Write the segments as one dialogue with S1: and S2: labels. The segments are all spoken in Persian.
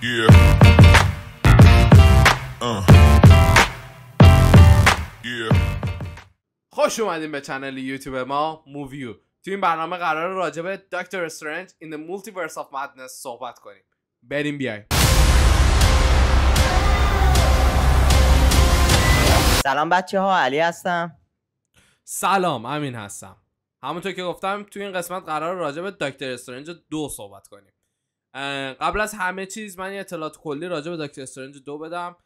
S1: Yeah. Yeah.
S2: خوش اومدین به چنل یوتیوب ما موویو. تو این برنامه قراره راجع به دکتر استرنج in the Multiverse of Madness صحبت کنیم. بریم بیایم.
S3: سلام بچه ها، علی هستم.
S2: سلام، امین هستم. همونطور که گفتم تو این قسمت قراره راجع به دکتر استرنج 2 صحبت کنیم. قبل از همه چیز من یه اطلاعات کلی راجع به دکتر استرنج 2 بدم.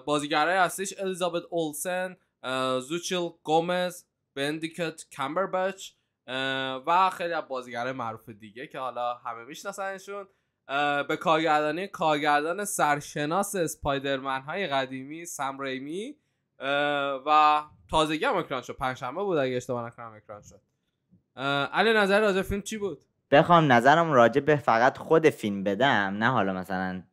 S2: بازیگرای اصلیش الیزابت اولسن، زوچیل گومز، بندیکت کامبربچ و خیلی از بازیگرای معروف دیگه که حالا همه میشناسنشون. به کارگردان سرشناس اسپایدرمن های قدیمی سم ریمی و تازگی هم اکران شد، پنجشنبه بود اگه اشتباه نکنم اکران شد. علی نظر راجع فیلم چی بود؟
S3: بخوام نظرم راجع به فقط خود فیلم بدم، نه حالا مثلا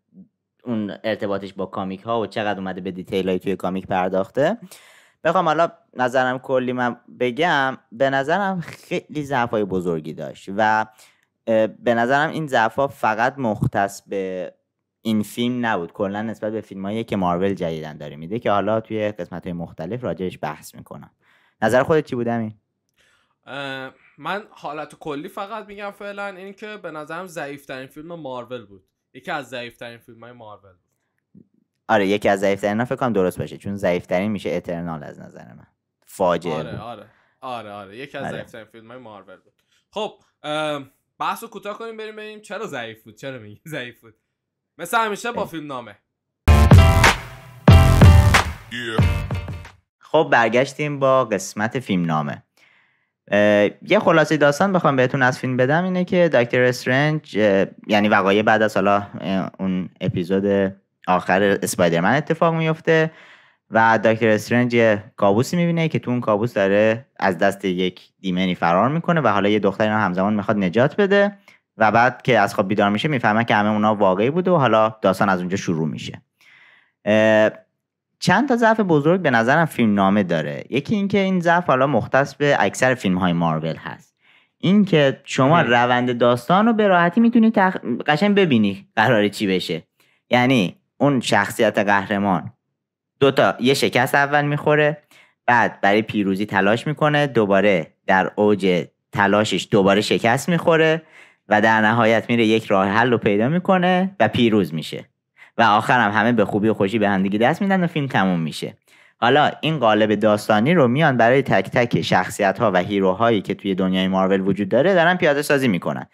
S3: اون ارتباطش با کامیک ها و چقدر اومده به دیتیل های توی کامیک پرداخته، بخوام حالا نظرم کلی من بگم، به نظرم خیلی ضعف‌های بزرگی داشت و به نظرم این ضعف‌ها فقط مختص به این فیلم نبود، کلا نسبت به فیلمایی که مارول جدیدن داره میده که حالا توی قسمت‌های مختلف راجعش بحث میکنم. نظر خودت چی بود امین؟
S2: من حالت کلی فقط میگم فعلا این که به نظرم ضعیف‌ترین فیلم مارول بود. یکی از ضعیف‌ترین فیلم‌های مارول بود.
S3: آره، یکی از ضعیف‌ترین‌ها فکر کنم درست باشه، چون ضعیف‌ترین میشه اترنال از نظر من. فاجعه.
S2: آره یکی از ضعیف‌ترین فیلم‌های مارول بود. خب بحثو کوتاه کنیم بریم چرا ضعیف بود. چرا میگی ضعیف بود؟ مثل همیشه با فیلم نامه.
S3: خب برگشتیم با قسمت فیلم نامه. یه خلاصه داستان بخوام بهتون از فیلم بدم اینه که دکتر استرنج، یعنی وقایع بعد از حالا اون اپیزود آخر اسپایدرمن اتفاق میفته و دکتر استرنج یه کابوسی میبینه که تو اون کابوس داره از دست یک دیمنی فرار میکنه و حالا یه دختری رو همزمان میخواد نجات بده و بعد که از خواب بیدار میشه میفهمه که همه اونا واقعی بوده و حالا داستان از اونجا شروع میشه. چند تا ضعف بزرگ به نظرم فیلم نامه داره. یکی این که این ضعف حالا مختص به اکثر فیلم های مارول هست، این که شما روند داستان رو به راحتی میتونی قشنگ ببینی قراره چی بشه. یعنی اون شخصیت قهرمان یه شکست اول میخوره، بعد برای پیروزی تلاش میکنه، دوباره در اوج تلاشش دوباره شکست میخوره و در نهایت میره یک راه حل رو پیدا میکنه و پیروز میشه و آخرم همه به خوبی و خوشی به هم دیگه دست میدن و فیلم تموم میشه. حالا این قالب داستانی رو میان برای تک تک شخصیت‌ها و هیروهایی که توی دنیای مارول وجود داره دارن پیاده سازی میکنن.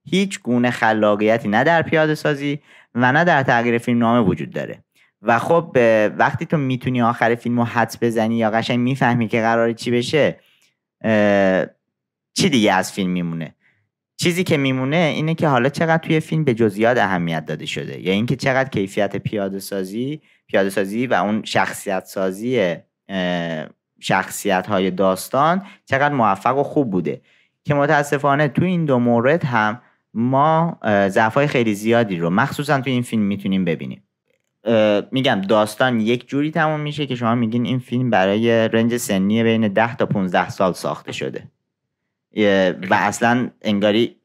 S3: هیچ گونه خلاقیتی نه در پیاده سازی و نه در تغییر فیلم نامه وجود داره و خب وقتی تو میتونی آخر فیلمو حدس بزنی یا قشنگ میفهمی که قراره چی بشه، چی دیگه از فیلم میمونه؟ چیزی که میمونه اینه که حالا چقدر توی فیلم به جزئیات اهمیت داده شده یا اینکه چقدر کیفیت پیاده سازی و اون شخصیت سازی شخصیت های داستان چقدر موفق و خوب بوده که متاسفانه توی این دو مورد هم ما ضعف‌های خیلی زیادی رو مخصوصا توی این فیلم میتونیم ببینیم. میگم داستان یک جوری تموم میشه که شما میگین این فیلم برای رنج سنی بین 10 تا 15 سال ساخته شده و اصلا انگاری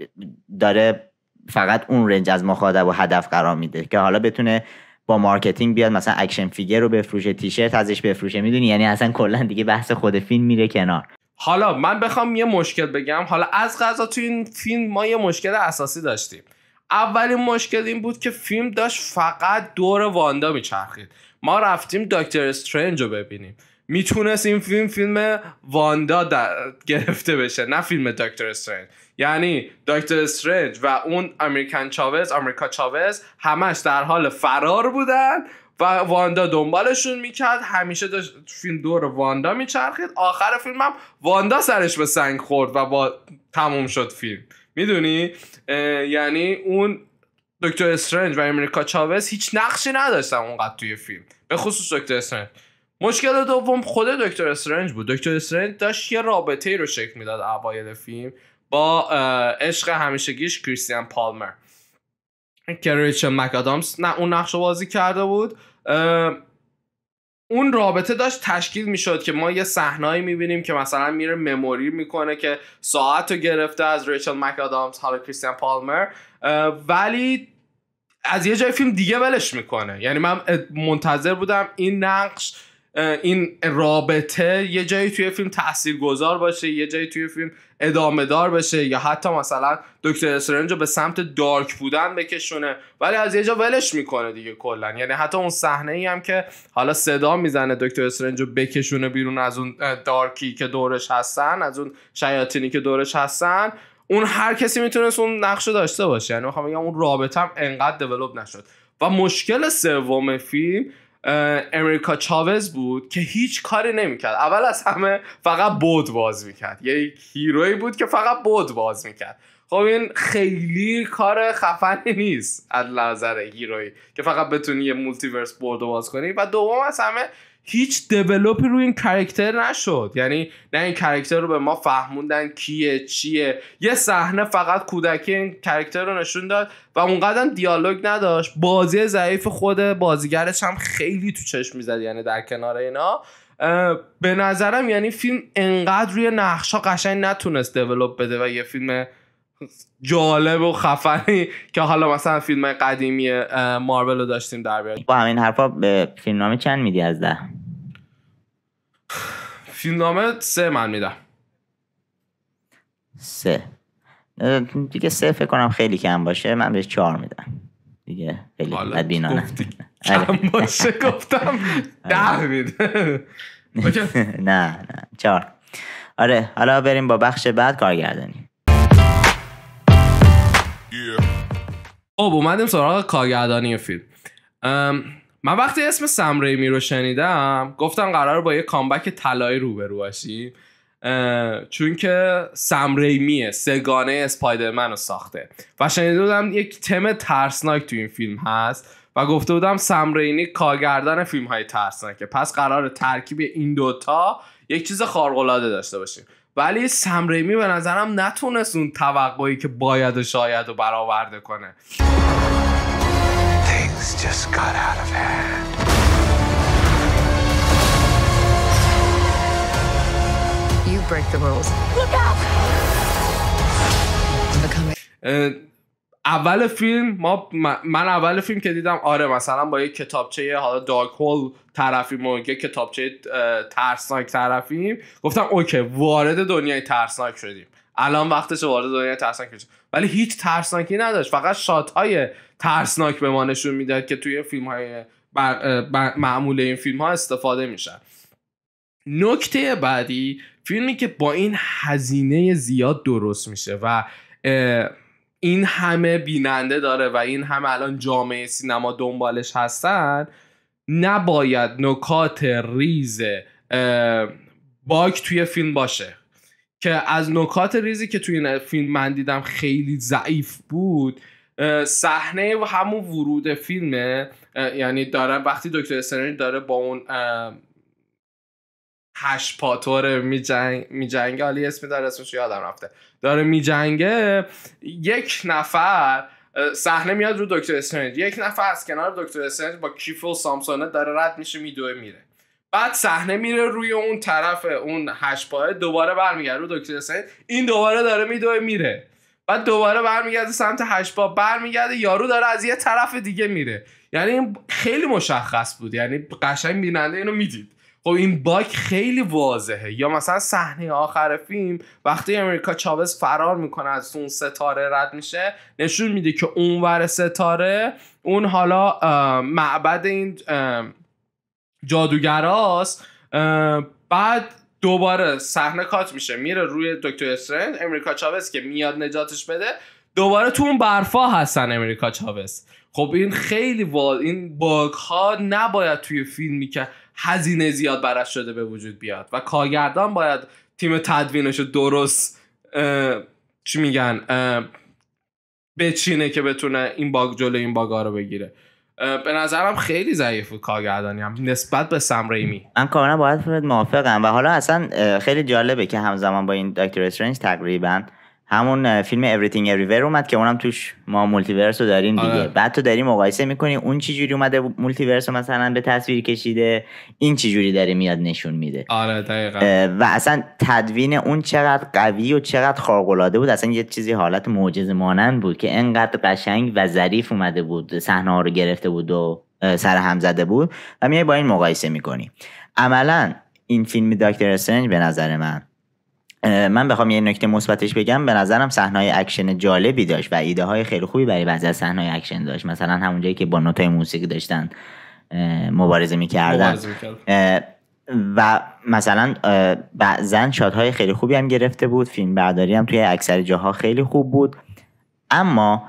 S3: داره فقط اون رنج از مخاطب و هدف قرار میده که حالا بتونه با مارکتینگ بیاد مثلا اکشن فیگر رو بفروشه، تیشرت ازش بفروشه، میدونی، یعنی اصلا کلا دیگه بحث خود فیلم میره کنار.
S2: حالا من بخوام یه مشکل بگم، حالا از قضا تو این فیلم ما یه مشکل اساسی داشتیم. اولین مشکل این بود که فیلم داشت فقط دور واندا میچرخید. ما رفتیم دکتر استرنج رو ببینیم، میتونست این فیلم واندا گرفته بشه، نه فیلم دکتر استرنج. یعنی دکتر استرنج و اون آمریکا چاوز همش در حال فرار بودن و واندا دنبالشون میکرد، همیشه داشت فیلم دور واندا میچرخید. آخر فیلم هم واندا سرش به سنگ خورد و با تموم شد فیلم، میدونی؟ یعنی اون دکتر استرنج و آمریکا چاوز هیچ نقشی نداشتن اونقدر توی فیلم، به خصوص دکتر استرنج. مشکل دوم خود دکتر استرنج بود. دکتر استرنج داشت یه رابطه‌ای رو شکل میداد اوایل فیلم با عشق همیشگیش کریستین پالمر که ریچل مکادامز اون نقش رو بازی کرده بود. اون رابطه داشت تشکیل میشد که ما یه صحنه‌ای میبینیم که مثلا میره مموری میکنه که ساعت رو گرفته از ریچل مکادامز، حالا کریستین پالمر، ولی از یه جای فیلم دیگه ولش میکنه. یعنی من منتظر بودم این نقش، این رابطه یه جایی توی فیلم تاثیرگذار باشه، یه جایی توی فیلم ادامه دار بشه، یا حتی مثلا دکتر استرنج رو به سمت دارک بودن بکشونه، ولی از یه جا ولش میکنه دیگه کلا. یعنی حتی اون صحنه ای هم که حالا صدا میزنه دکتر استرنج رو بکشونه بیرون از اون دارکی که دورش هستن، از اون شیاطینی که دورش هستن، اون هر کسی میتونست اون نقش رو داشته باشه. یعنی میخوام بگم اون رابطه هم انقدر دیولپ نشد. و مشکل سوم فیلم امریکا چاوز بود که هیچ کاری نمیکرد. اول از همه فقط بود باز میکرد، یه هیروی بود که فقط بود باز میکرد. خب این خیلی کار خفنی نیست از نظر هیروی که فقط بتونی یه مولتیورس بود باز کنی. و دوم از همه هیچ دیولپی روی این کاراکتر نشد. یعنی نه این کاراکتر رو به ما فهموندن کیه چیه، یه صحنه فقط کودکی این کاراکتر رو نشون داد و اونقدر دیالوگ نداشت. بازی ضعیف خود بازیگرش هم خیلی تو چشم میزد. یعنی در کنار اینا به نظرم یعنی فیلم انقدر روی نقشا قشنگ نتونست دیولپ بده و یه فیلم جالب و خفنی که حالا مثلا فیلم قدیمی مارول رو داشتیم در بیاد.
S3: با همین حرفا به فیلمنامه چند میدی از 10؟
S2: فیلمنامه 3 من میدم.
S3: 3 دیگه 3 فکر کنم خیلی کم باشه، من بهش 4 میدم دیگه. خیلی بدبینانه
S2: کم باشه گفتم 10 میدم.
S3: نه 4. آره حالا بریم با بخش بعد، کارگردانی.
S2: خب اومدیم سراغ کارگردانی فیلم. من وقتی اسم سم ریمی رو شنیدم گفتم قراره با یه کامبک طلایی روبرو باشیم، چون که سم ریمیه سگانه اسپایدرمن رو ساخته و شنیده بودم یک تم ترسناک تو این فیلم هست و گفته بودم سم ریمی کارگردان فیلم های ترسناکه، پس قراره ترکیب این دوتا یک چیز خارق‌العاده داشته باشیم. ولی سم ریمی به نظرم نتونست اون توقعی که باید و شاید رو برآورده کنه.
S1: Things just got out of hand. You break the rules. Look out!
S2: اول فیلم من اول فیلم که دیدم آره مثلا با یک کتابچه حالا دارک هول طرفیم و یک کتابچه ترسناک طرفیم، گفتم اوکی وارد دنیای ترسناک شدیم، الان وقتش وارد دنیای ترسناک شدیم. ولی هیچ ترسناکی نداشت، فقط شات‌های ترسناک به ما نشون میداد که توی فیلم‌های معمول این فیلم‌ها استفاده میشن. نکته بعدی فیلمی که با این هزینه زیاد درست میشه و این همه بیننده داره و این همه الان جامعه سینما دنبالش هستن، نباید نکات ریز باگ توی فیلم باشه. که از نکات ریزی که توی این فیلم من دیدم خیلی ضعیف بود، صحنه و همون ورود فیلمه، یعنی داره وقتی دکتر استرنج داره با اون هش پاتور میجنگه، حالی اسمی داره اسمش یادم رفته، داره میجنگه، یک نفر صحنه میاد رو دکتر استرنج، یک نفر از کنار دکتر استرنج با کیف و سامسونه داره رد میشه میدوه میره، بعد صحنه میره روی اون طرف اون هش پاه، دوباره برمیگرده رو دکتر استرنج، این دوباره داره میدوه میره، بعد دوباره برمیگرده سمت هش پاه، برمیگرده یارو داره از یه طرف دیگه میره. یعنی خیلی مشخص بود، یعنی قشنگ بیننده اینو میدید. خب این باگ خیلی واضحه. یا مثلا صحنه آخر فیلم وقتی امریکا چاوز فرار میکنه از اون ستاره رد میشه، نشون میده که اونور ستاره اون حالا معبد این جادوگراست. بعد دوباره صحنه کات میشه میره روی دکتر استرنج، امریکا چاوز که میاد نجاتش بده، دوباره تو اون برفا هستن امریکا چاوز. خب این خیلی این باگ ها نباید توی فیلمی که هزینه زیاد براش شده به وجود بیاد و کارگردان باید تیم تدوینش رو درست چی میگن بچینه که بتونه این باگ جلو این باگا رو بگیره. به نظرم خیلی ضعیف بود کارگردانی هم نسبت به سم ریمی.
S3: من کاملا باید موافقم. و حالا اصلا خیلی جالبه که همزمان با این دکتر استرنج تقریبا همون فیلم Everything Everywhere اومد که اونم توش ما مولتیورس رو داریم دیگه. بعد تو داری مقایسه میکنی اون چی جوری اومده مولتیورس رو مثلا به تصویر کشیده، این چی جوری داره میاد نشون میده.
S2: آره دقیقاً.
S3: و اصلا تدوین اون چقدر قوی و چقدر خارق‌العاده بود، اصلا یه چیزی حالت معجزه مانند بود که انقدر قشنگ و ظریف اومده بود، صحنه‌ها رو گرفته بود و سر هم زده بود و میای با این مقایسه میکنی. عملاً این فیلم دکتر استرنج به نظر من بخوام یه نکته مثبتش بگم، به نظرم صحنه‌های اکشن جالبی داشت و ایده های خیلی خوبی برای بعضی از صحنه‌های اکشن داشت. مثلا همون جایی که با نوتای موسیقی داشتن مبارزه می‌کردن و مثلا بعضن شات‌های خیلی خوبی هم گرفته بود، فیلم برداری هم توی اکثر جاها خیلی خوب بود. اما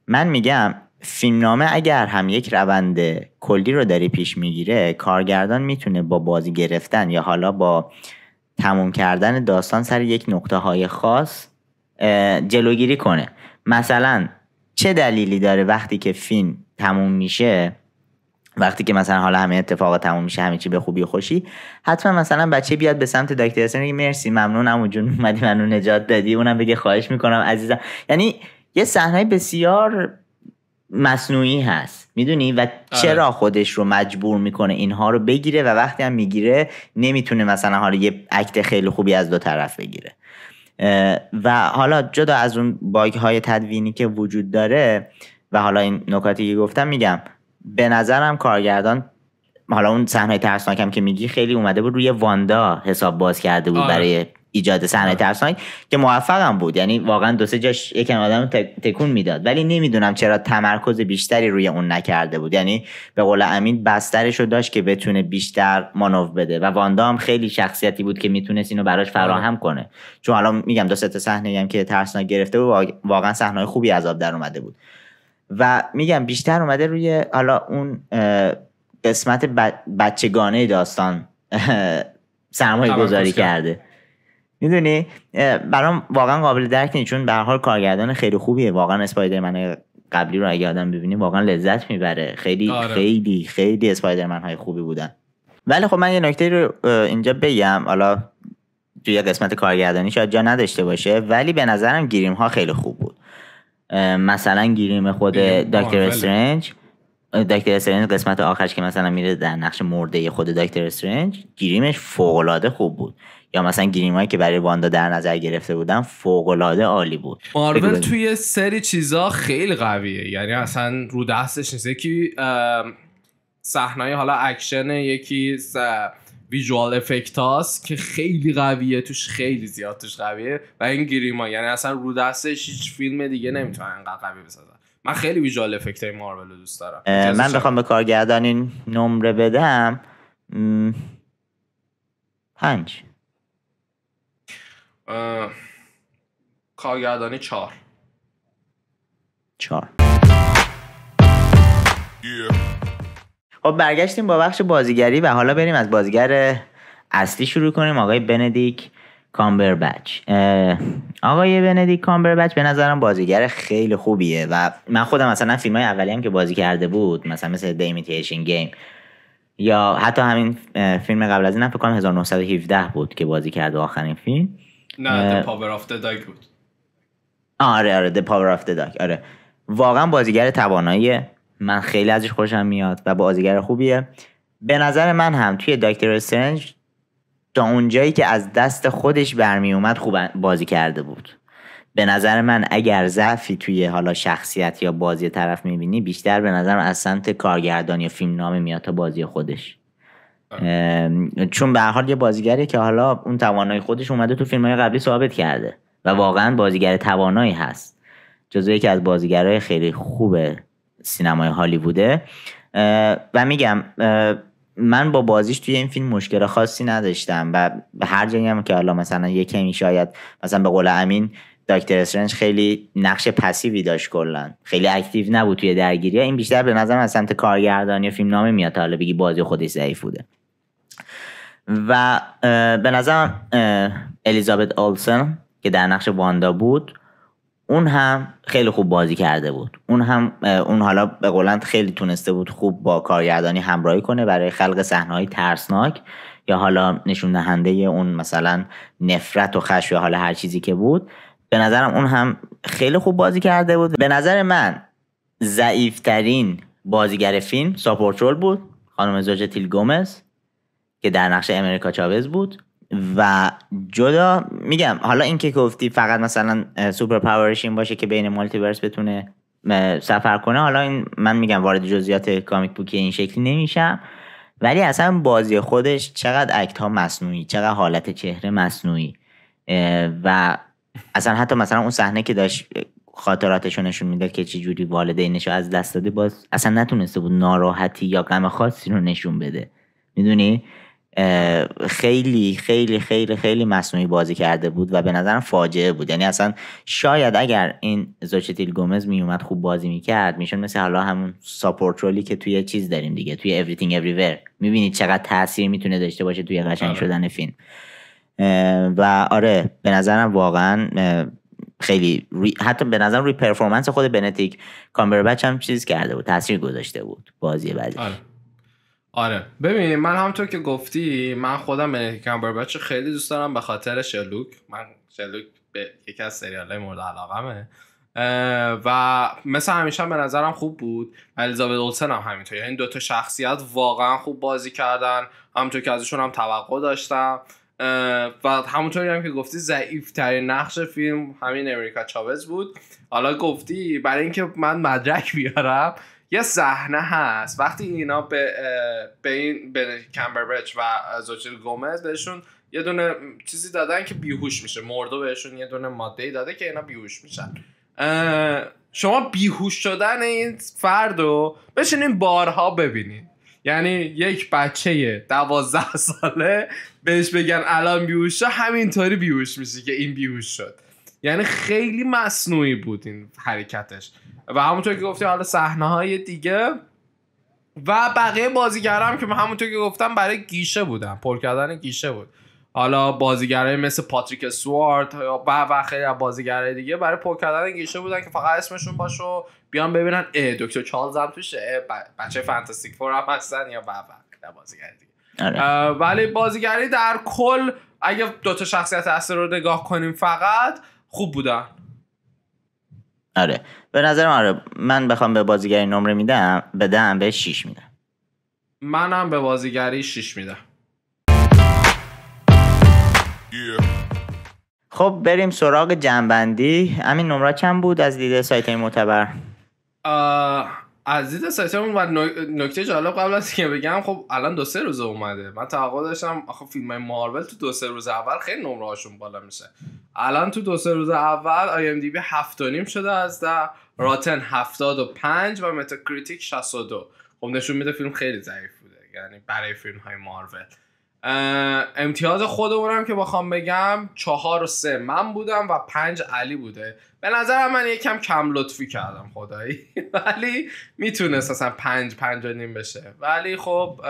S3: من میگم فیلمنامه اگر هم یک روند کلی رو داری پیش میگیره، کارگردان میتونه با بازی گرفتن یا حالا با تموم کردن داستان سر یک نقطه های خاص جلوگیری کنه. مثلا چه دلیلی داره وقتی که فیلم تموم میشه، وقتی که مثلا حالا همه اتفاقات تموم میشه، همه چی به خوبی و خوشی، حتما مثلا بچه بیاد به سمت دکتر استرنج بگه مرسی ممنون عمو جون اومدی منو نجات دادی، اونم بگه خواهش میکنم عزیزم. یعنی یه صحنه بسیار مصنوعی هست، میدونی، و چرا خودش رو مجبور میکنه اینها رو بگیره و وقتی هم میگیره نمیتونه مثلا حالا یه اکت خیلی خوبی از دو طرف بگیره. و حالا جدا از اون باگ های تدوینی که وجود داره و حالا این نکاتی که گفتم، میگم به نظرم کارگردان حالا اون صحنه ترسناکم که میگی خیلی اومده بود روی واندا حساب باز کرده بود برای ایجاد صحنه ترسناک که موفقم بود، یعنی واقعا دو سه جاش یکم آدمو تکون میداد، ولی نمیدونم چرا تمرکز بیشتری روی اون نکرده بود. یعنی به قول امین بسترشو داشت که بتونه بیشتر مانور بده و واندا هم خیلی شخصیتی بود که میتونست اینو براش فراهم کنه، چون حالا میگم دو سه تا صحنه هم که ترسناک گرفته بود واقعا صحنه‌های خوبی از آب در اومده بود و میگم بیشتر اومده روی حالا اون قسمت بچگانه داستان سرمایه گذاری کرده. میدونی برام واقعا قابل درک نیست، چون به هر حال کارگردان خیلی خوبیه. واقعا اسپایدرمن قبلی رو اگه آدم ببینی واقعا لذت میبره. خیلی خیلی خیلی اسپایدرمن های خوبی بودن. ولی خب من یه نکته رو اینجا بگم، حالا توی قسمت کارگردانی شاید جا نداشته باشه ولی به نظرم گریم ها خیلی خوب بود. مثلا گریم خود دکتر استرنج قسمت آخرش که مثلا میره در نقش مرده خود دکتر استرنج، گریمش فوق‌العاده خوب بود. یا مثلا گریمایی که برای واندا در نظر گرفته بودن فوق‌العاده عالی بود.
S2: مارول توی سری چیزا خیلی قویه، یعنی اصلا رو دستش نیست. یکی صحنه‌های حالا اکشن، یکی ویژوال افکت هاست که خیلی قویه، توش خیلی زیاد توش قویه و این گریما یعنی اصلا رو دستش هیچ فیلم دیگه نمیتونه انقدر قوی بسازه. من خیلی ویژوال افکت های مارول رو دوست دارم.
S3: من بخوام به کارگردانی نمره بدم 5.
S2: کارگردانی 4.
S3: خب برگشتیم با بخش بازیگری و حالا بریم از بازیگر اصلی شروع کنیم، آقای بندیکت کامبربچ. آقای بندیکت کامبربچ به نظرم بازیگر خیلی خوبیه و من خودم مثلا فیلم‌های اولی هم که بازی کرده بود، مثل The Imitation Game یا حتی همین فیلم قبل از این فکر کنم 1917 بود که بازی کرده آخرین فیلم.
S2: نه The Power of the Dog بود.
S3: آره The Power of the Dog. آره واقعا بازیگر تواناییه، من خیلی ازش خوشم میاد و بازیگر خوبیه. به نظر من هم توی دکتر استرنج تا اونجایی که از دست خودش برمی اومد خوب بازی کرده بود. به نظر من اگر ضعفی توی حالا شخصیت یا بازی طرف میبینی، بیشتر به نظر از سمت کارگردان یا فیلم نامه میاد تا بازی خودش. چون به هر حال یه بازیگری که حالا اون توانایی خودش اومده تو فیلم‌های قبلی ثابت کرده و واقعا بازیگر توانایی هست، جزو یکی از بازیگرای خیلی خوب سینمای هالیووده و میگم من با بازیش توی این فیلم مشکل خاصی نداشتم و به هر جایی هم که حالا مثلا یه کمی شاید مثلا به قول امین دکتر استرنج خیلی نقش پسیوی داشت، کلا خیلی اکتیو نبود توی درگیری، این بیشتر به نظر من از سمت کارگردانی فیلم نامه میاد، حالا بگی بازی خودش ضعیف بوده. و به نظرم الیزابت اولسن که در نقش واندا بود اون هم خیلی خوب بازی کرده بود. اون حالا به قولن خیلی تونسته بود خوب با کارگردانی همراهی کنه برای خلق صحنه‌های ترسناک یا حالا نشون دهنده اون مثلا نفرت و خشم یا حالا هر چیزی که بود. به نظرم اون هم خیلی خوب بازی کرده بود. به نظر من ضعیفترین بازیگر فیلم ساپورت رول بود، خانم زوجتیل گومز که در نقش امریکا چاوز بود. و جدا میگم حالا این که گفتی فقط مثلا سوپر پاورش این باشه که بین مالتیورس بتونه سفر کنه، حالا این من میگم وارد جزئیات کامیک بوکی این شکلی نمیشم، ولی اصلا بازی خودش چقدر اکت ها مصنوعی، چقدر حالت چهره مصنوعی، و اصلا حتی مثلا اون صحنه که داشت خاطراتشو نشون میده که چه جوری والدینشو از دست داده، باز اصلا نتونسته بود ناراحتی یا غم خاصی رو نشون بده. میدونی خیلی خیلی خیلی خیلی مصنوعی بازی کرده بود و به نظرم فاجعه بود. یعنی اصلا شاید اگر این زوچتیل گومز میومد خوب بازی میکرد میشون مثل حالا همون ساپورت رولی که توی چیز داریم دیگه، توی Everything Everywhere. میبینید چقدر تاثیر میتونه داشته باشه توی قشنگ شدن فیلم. و آره به نظرم واقعا خیلی حتی به نظرم روی پرفورمنس خود بنتیک کامبربچ هم چیز کرده بود، تاثیر گذاشته بود بازی بعدی.
S2: آره ببین من همونطور که گفتی من خودم بنتیک کامبربچ خیلی دوست دارم به خاطر شرلوک. من شرلوک به یکی از سریال‌های مورد علاقمه و مثل همیشه به نظرم خوب بود. الیزابت اولسن هم همینطور. یعنی این دوتا شخصیت واقعا خوب بازی کردن، همونطور که ازشون هم توقع داشتم. و همونطوری هم که گفتی ضعیف ترین نقش فیلم همین امریکا چاوز بود. حالا گفتی برای اینکه من مدرک بیارم، یه صحنه هست وقتی اینا به کامبربچ و زوچیل گومز بهشون یه دونه چیزی دادن که بیهوش میشه، مردو بهشون یه دونه ماده‌ای داده که اینا بیهوش میشن. شما بیهوش شدن این فردو بشینین بارها ببینین. یعنی یک بچه 12 ساله بهش بگن الان بیهوش شد، همینطوری بیهوش میشه که این بیهوش شد. یعنی خیلی مصنوعی بود این حرکتش. و همونطور که گفتی حالا صحنه‌های دیگه و بقیه بازیگرا هم که همونطور که گفتم برای گیشه بودن، پر کردن گیشه بود. حالا بازیگرای مثل پاتریک استوارت و خیلی از بازیگرای دیگه برای پر کردن گیشه بودن که فقط اسمشون باشه بیان ببینن دکتر چارلز هم توشه، بچه فانتاستیک فور هم هستن یا بازیگر دیگه. ولی بازیگری در کل اگه دوتا شخصیت اصلی رو نگاه کنیم فقط خوب بودن.
S3: آره به نظرم آره من بخوام به بازیگری نمره بدم به 6 میدم.
S2: منم به بازیگری 6 میدم.
S3: خب بریم سراغ جنبندی. همین نمره چند بود از دید سایت معتبر؟
S2: از دید سایتمون و نکته جالب قبل از که بگم، خب الان 2-3 روزه اومده. من توقع داشتم آخه فیلم‌های مارول تو 2-3 روز اول خیلی نمره هاشون بالا میشه. الان تو 2-3 روز اول IMDb 7.5 شده از 10، راتن 75 و متاکریتیک 62. خب نشون میده فیلم خیلی ضعیف بوده، یعنی برای فیلم‌های مارول. امتیاز خودمونم که بخوام بگم 4 و 3 من بودم و 5 علی بوده. به نظرم من یکم کم لطفی کردم خدایی، ولی میتونست اصلا 5 و نیم بشه، ولی خب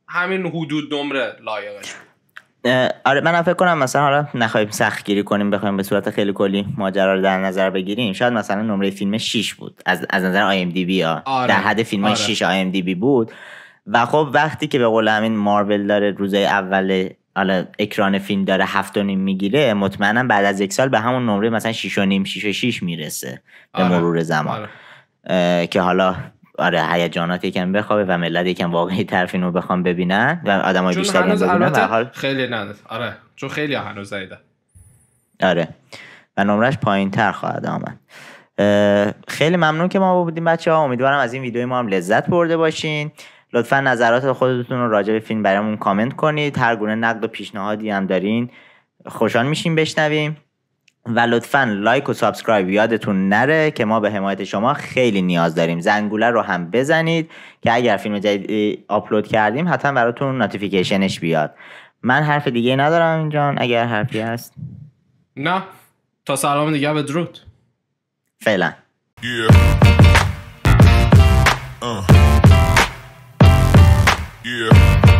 S2: همین حدود نمره لایقش بود.
S3: آره من فکر کنم مثلا حالا نخواهیم سخت گیری کنیم بخوایم به صورت خیلی کلی ماجرا رو در نظر بگیریم، شاید مثلا نمره فیلم 6 بود از نظر IMDb ها.
S2: آره. در
S3: حد فیلم 6 IMDb بود. و خب وقتی که به قول همین مارول داره روزای اول حالا اکران فیلم داره 7.5 میگیره، مطمئنم بعد از یک سال به همون نمره مثلا 6.5 میرسه به مرور زمان. که حالا آره هیجانات یکم بخوابه و ملت یکم واقعی تر فیلمو بخوام ببینن و آدمای بیشتری هم ببینن. و حال
S2: خیلی نداره. آره چون خیلی هنوز زایده.
S3: آره و نمرش پایین‌تر خواهد آمد. خیلی ممنون که ما بودیم بچه‌ها. امیدوارم از این ویدیو ما هم لذت برده باشین. لطفا نظرات خودتون رو راجع به فیلم برامون کامنت کنید. هر گونه نقد و پیشنهادی هم دارین خوشحال میشیم بشنویم. و لطفا لایک و سابسکرایب یادتون نره که ما به حمایت شما خیلی نیاز داریم. زنگوله رو هم بزنید که اگر فیلم جدید آپلود کردیم حتما براتون نوتیفیکیشنش بیاد. من حرف دیگه ندارم اینجا، اگر حرفی هست.
S2: نه تا سلام دیگه، بدرود.
S3: فعلا.
S4: Yeah.